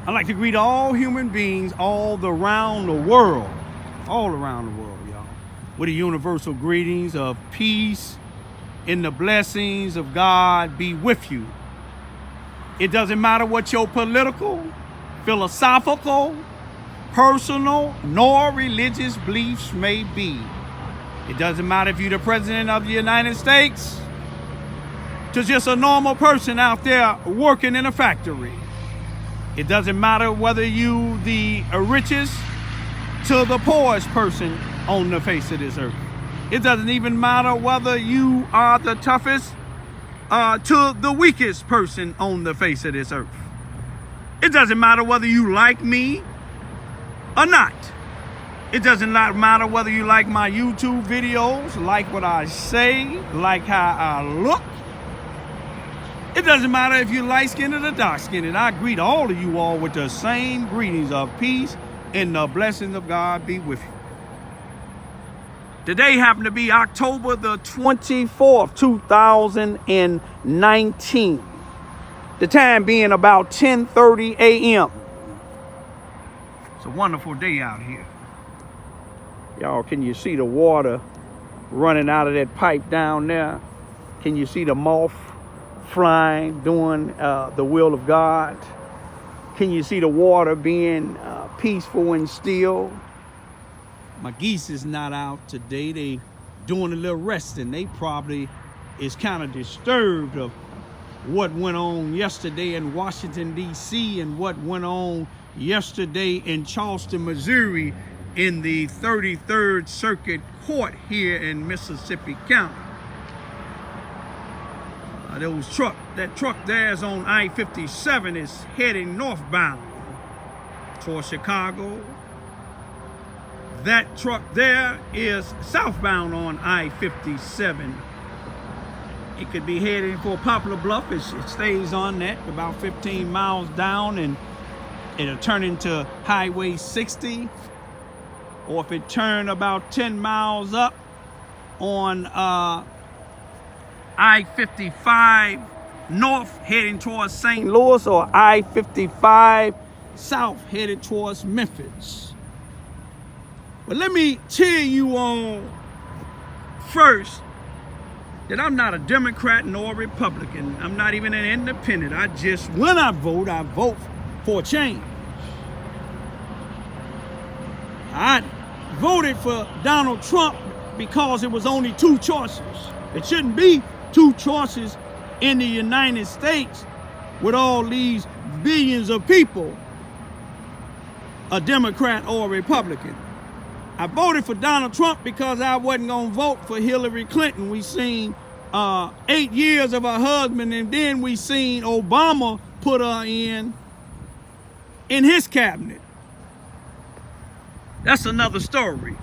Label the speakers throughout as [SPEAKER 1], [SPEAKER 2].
[SPEAKER 1] I'd like to greet all human beings all around the world, y'all, with the universal greetings of peace and the blessings of God be with you. It doesn't matter what your political, philosophical, personal, nor religious beliefs may be. It doesn't matter if you're the president of the United States to just a normal person out there working in a factory. It doesn't matter whether you the richest to the poorest person on the face of this earth. It doesn't even matter whether you are the toughest to the weakest person on the face of this earth. It doesn't matter whether you like me or not. It doesn't matter whether you like my YouTube videos, like what I say, like how I look. It doesn't matter if you're light-skinned or dark-skinned. I greet all of you all with the same greetings of peace and the blessings of God be with you. Today happened to be October the 24th, 2019. The time being about 10:30 a.m. It's a wonderful day out here. Y'all, can you see the water running out of that pipe down there? Can you see the moth flying, doing the will of God? Can you see the water being peaceful and still? My geese is not out today. They doing a little resting. They probably is kind of disturbed of what went on yesterday in Washington, D.C. and what went on yesterday in Charleston, Missouri in the 33rd Circuit Court here in Mississippi County. That truck there is on I-57 is heading northbound towards Chicago. That truck there is southbound on I-57. It could be heading for Poplar Bluff. It stays on that about 15 miles down and it'll turn into Highway 60. Or if it turn about 10 miles up on I-55 north heading towards St. Louis, or I-55 south headed towards Memphis. But let me tell you all first that I'm not a Democrat nor a Republican. I'm not even an independent. When I vote for a change. I voted for Donald Trump because it was only two choices. It shouldn't be two choices in the United States with all these billions of people, a Democrat or a Republican. I voted for Donald Trump because I wasn't going to vote for Hillary Clinton. We seen 8 years of her husband, and then we seen Obama put her in his cabinet. That's another story.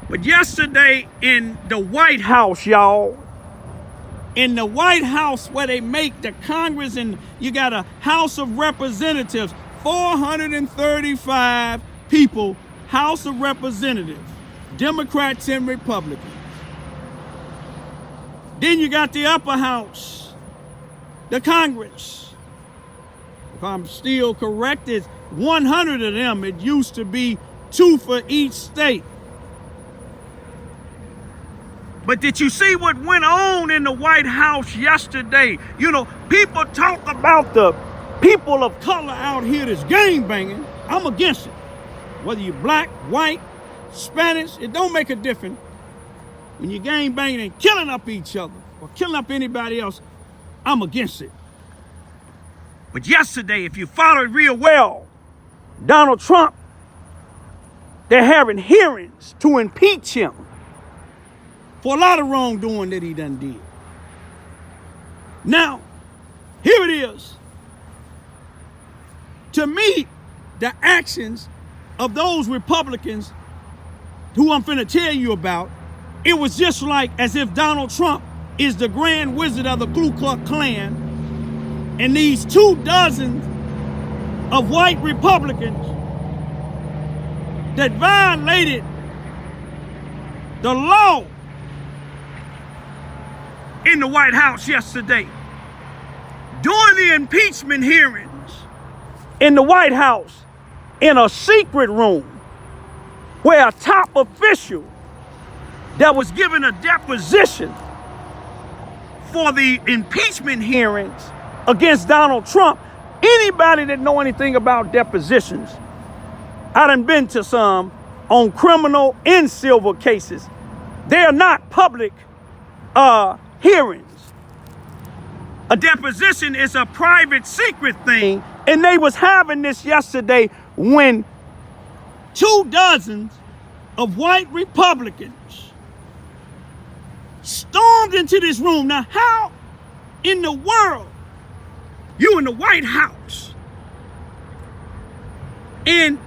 [SPEAKER 1] But yesterday in the White House, y'all, in the White House where they make the Congress, and you got a House of Representatives, 435 people, House of Representatives, Democrats and Republicans. Then you got the upper house, the Congress. If I'm still correct, it's 100 of them. It used to be 2 for each state. But did you see what went on in the White House yesterday? You know, people talk about the people of color out here that's gang banging. I'm against it. Whether you're black, white, Spanish, it don't make a difference. When you're gang banging and killing up each other or killing up anybody else, I'm against it. But yesterday, if you followed real well, Donald Trump, they're having hearings to impeach him for a lot of wrongdoing that he done did. Now, here it is. To me, the actions of those Republicans who I'm finna tell you about, it was just like as if Donald Trump is the grand wizard of the Ku Klux Klan, and these 24 of white Republicans that violated the law in the White House yesterday during the impeachment hearings in the White House in a secret room where a top official that was given a deposition for the impeachment hearings against Donald Trump. Anybody that know anything about depositions, I done been to some on criminal and civil cases. They are not public hearings. A deposition is a private secret thing, and they was having this yesterday when 24 of white Republicans stormed into this room. Now, how in the world you in the White House and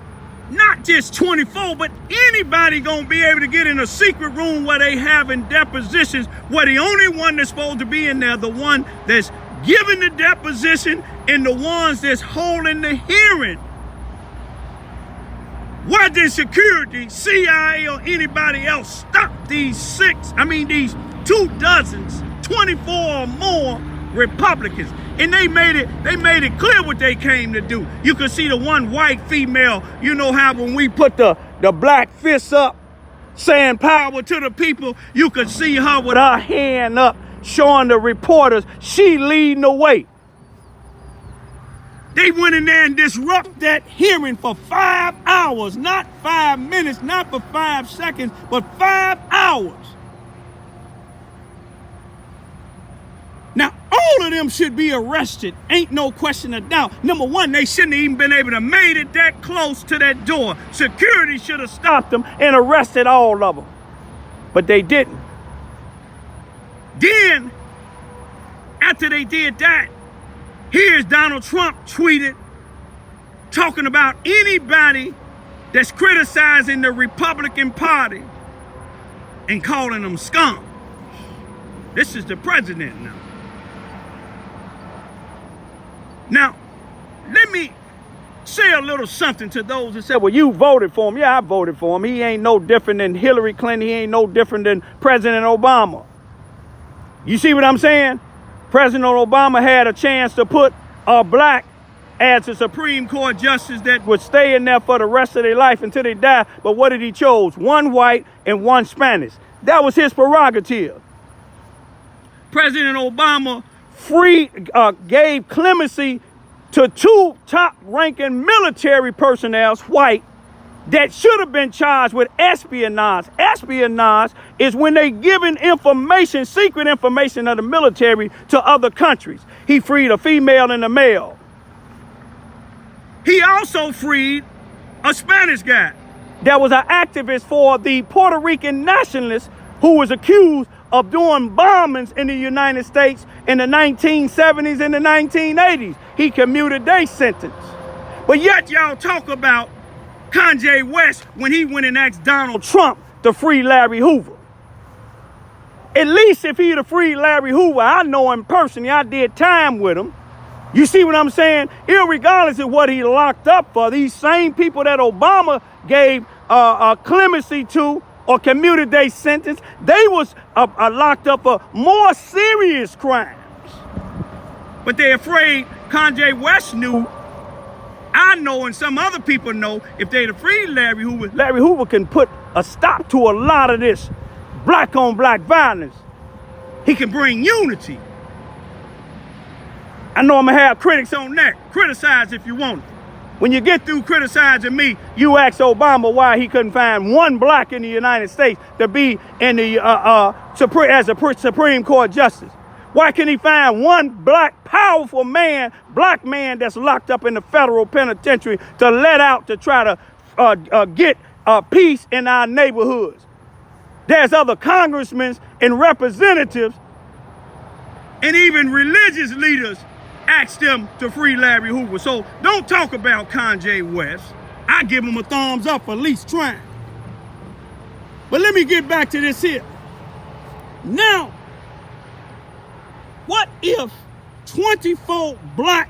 [SPEAKER 1] not just 24, but anybody gonna be able to get in a secret room where they having depositions, where the only one that's supposed to be in there, the one that's giving the deposition and the ones that's holding the hearing? Why did security, CIA, or anybody else stop these 24 or more Republicans? And they made it clear what they came to do. You could see the one white female, you know how when we put the black fist up, saying power to the people, you could see her with her hand up, showing the reporters she leading the way. They went in there and disrupted that hearing for 5 hours, not 5 minutes, not for 5 seconds, but 5 hours. Now, all of them should be arrested. Ain't no question of doubt. Number one, they shouldn't have even been able to made it that close to that door. Security should have stopped them and arrested all of them. But they didn't. Then, after they did that, here's Donald Trump tweeted talking about anybody that's criticizing the Republican Party and calling them scum. This is the president now. Now, let me say a little something to those that said, well, you voted for him. Yeah, I voted for him. He ain't no different than Hillary Clinton. He ain't no different than President Obama. You see what I'm saying? President Obama had a chance to put a black as a Supreme Court justice that would stay in there for the rest of their life until they die. But what did he choose? One white and one Spanish. That was his prerogative. President Obama gave clemency to 2 top-ranking military personnel, white, that should have been charged with espionage. Espionage is when they giving information, secret information of the military to other countries. He freed a female and a male. He also freed a Spanish guy that was an activist for the Puerto Rican nationalists who was accused of doing bombings in the United States in the 1970s and the 1980s. He commuted their sentence. But yet y'all talk about Kanye West when he went and asked Donald Trump to free Larry Hoover. At least if he'd have freed Larry Hoover, I know him personally, I did time with him. You see what I'm saying? Irregardless of what he locked up for, these same people that Obama gave clemency to or commuted their sentence, they was locked up for more serious crimes. But they're afraid. Kanye West knew, I know, and some other people know, if they'd have freed Larry Hoover can put a stop to a lot of this black on black violence. He can bring unity. I know I'm gonna have critics on that. Criticize if you want it. When you get through criticizing me, you ask Obama why he couldn't find one black in the United States to be in the as a Supreme Court justice. Why can't he find one black, powerful man, black man that's locked up in the federal penitentiary to let out to try to get peace in our neighborhoods? There's other congressmen and representatives and even religious leaders asked them to free Larry Hoover. So don't talk about Kanye West. I give him a thumbs up for at least trying. But let me get back to this here. Now, what if 24 black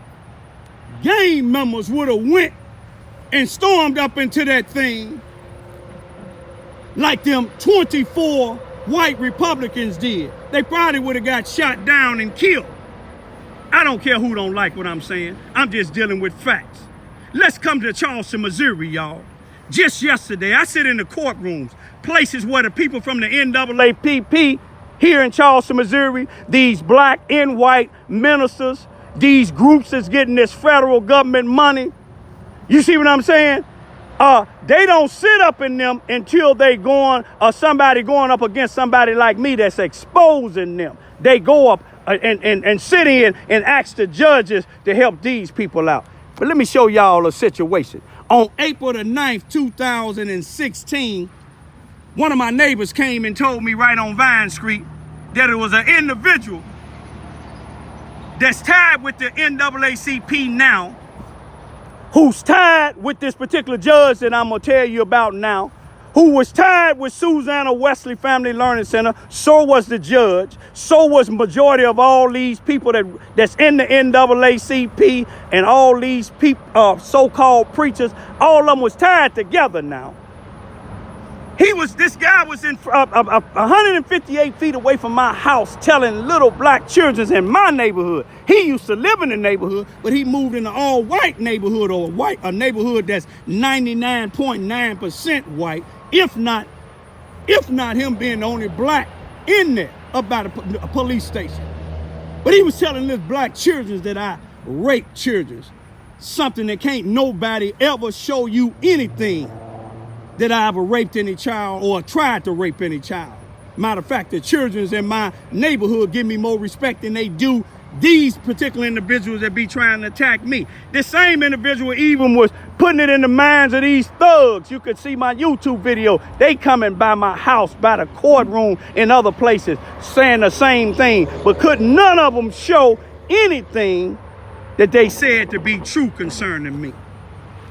[SPEAKER 1] gang members would have went and stormed up into that thing like them 24 white Republicans did? They probably would have got shot down and killed. I don't care who don't like what I'm saying. I'm just dealing with facts. Let's come to Charleston, Missouri, y'all. Just yesterday, I sit in the courtrooms, places where the people from the NAACP here in Charleston, Missouri, these black and white ministers, these groups that's getting this federal government money. You see what I'm saying? They don't sit up in them until they somebody going up against somebody like me that's exposing them. They go up and sit in and ask the judges to help these people out. But let me show y'all a situation. On April the 9th, 2016, one of my neighbors came and told me right on Vine Street that it was an individual that's tied with the NAACP now, who's tied with this particular judge that I'm going to tell you about now, who was tied with Susanna Wesley Family Learning Center. So was the judge. So was majority of all these people that's in the NAACP and all these people, so-called preachers. All of them was tied together now. This guy was in 158 feet away from my house telling little black children in my neighborhood. He used to live in the neighborhood, but he moved in an all-white neighborhood, or a neighborhood that's 99.9% white, if not him being the only black in there, about a police station. But he was telling little black children that I rape children, something that can't nobody ever show you anything that I ever raped any child or tried to rape any child. Matter of fact, the children in my neighborhood give me more respect than they do these particular individuals that be trying to attack me. This same individual even was putting it in the minds of these thugs. You could see my YouTube video. They coming by my house, by the courtroom and other places saying the same thing, but couldn't none of them show anything that they said to be true concerning me.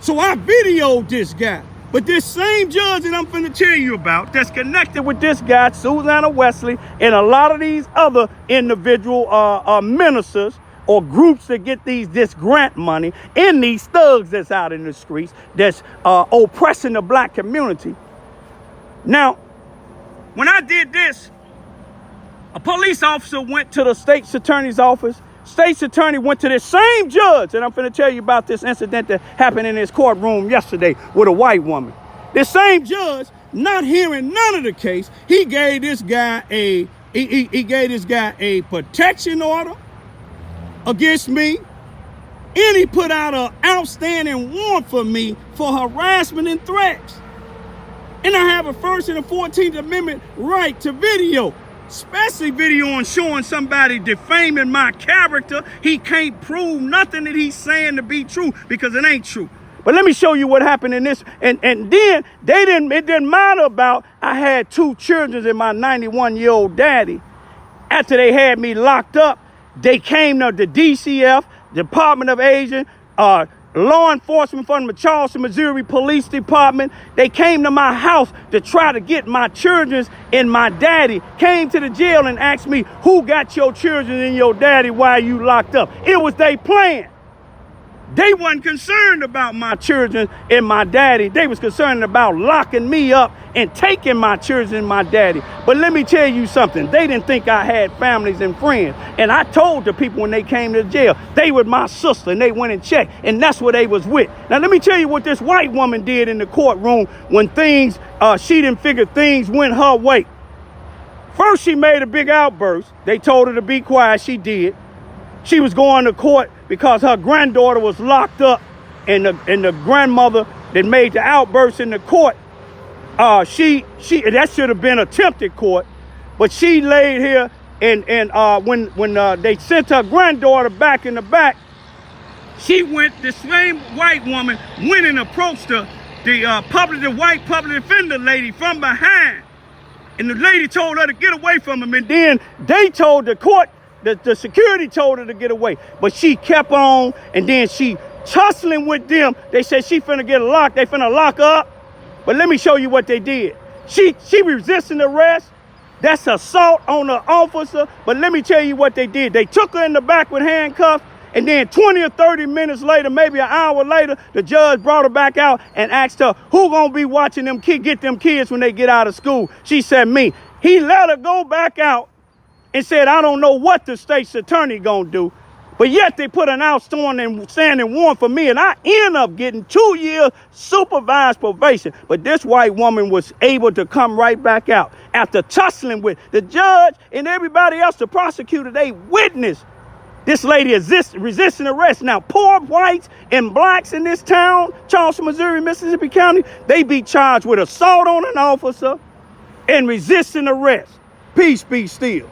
[SPEAKER 1] So I videoed this guy. But this same judge that I'm finna tell you about, that's connected with this guy, Susanna Wesley, and a lot of these other individual ministers or groups that get this grant money, and these thugs that's out in the streets, that's oppressing the black community. Now, when I did this, a police officer went to the state's attorney's office. State's attorney went to the same judge, and I'm finna tell you about this incident that happened in his courtroom yesterday with a white woman. The same judge, not hearing none of the case, he gave this guy a protection order against me, and he put out an outstanding warrant for me for harassment and threats. And I have a First and a 14th Amendment right to video. Especially video on showing somebody defaming my character. He can't prove nothing that he's saying to be true because it ain't true. But let me show you what happened in this. And then it didn't matter about I had 2 children and my 91-year-old daddy. After they had me locked up, they came to the DCF, Department of Aging, law enforcement from the Charleston, Missouri Police Department. They came to my house to try to get my children, and my daddy came to the jail and asked me, who got your children and your daddy while you locked up? It was their plan. They wasn't concerned about my children and my daddy. They was concerned about locking me up and taking my children and my daddy. But let me tell you something. They didn't think I had families and friends. And I told the people when they came to the jail, they were my sister, and they went and checked, and that's what they was with. Now, let me tell you what this white woman did in the courtroom when she didn't figure things went her way. First, she made a big outburst. They told her to be quiet. She did. She was going to court because her granddaughter was locked up, and the grandmother that made the outburst in the court, that should have been attempted court, but she laid here, and when they sent her granddaughter back in the back, the same white woman went and approached the white public defender lady from behind, and the lady told her to get away from him, and then they told the court, the security told her to get away, but she kept on, and then she tussling with them. They said she finna get locked. They finna lock her up. But let me show you what they did. She resisting arrest. That's assault on the officer. But let me tell you what they did. They took her in the back with handcuffs, and then 20 or 30 minutes later, maybe an hour later, the judge brought her back out and asked her, who gonna be watching them get them kids when they get out of school? She said, me. He let her go back out and said, I don't know what the state's attorney gonna do,
[SPEAKER 2] But yet they put an outstanding warrant for me, and I end up getting 2 years supervised probation. But this white woman was able to come right back out after tussling with the judge and everybody else, the prosecutor. They witnessed this lady resisting arrest. Now, poor whites and blacks in this town, Charleston, Missouri, Mississippi County, they be charged with assault on an officer and resisting arrest. Peace be still.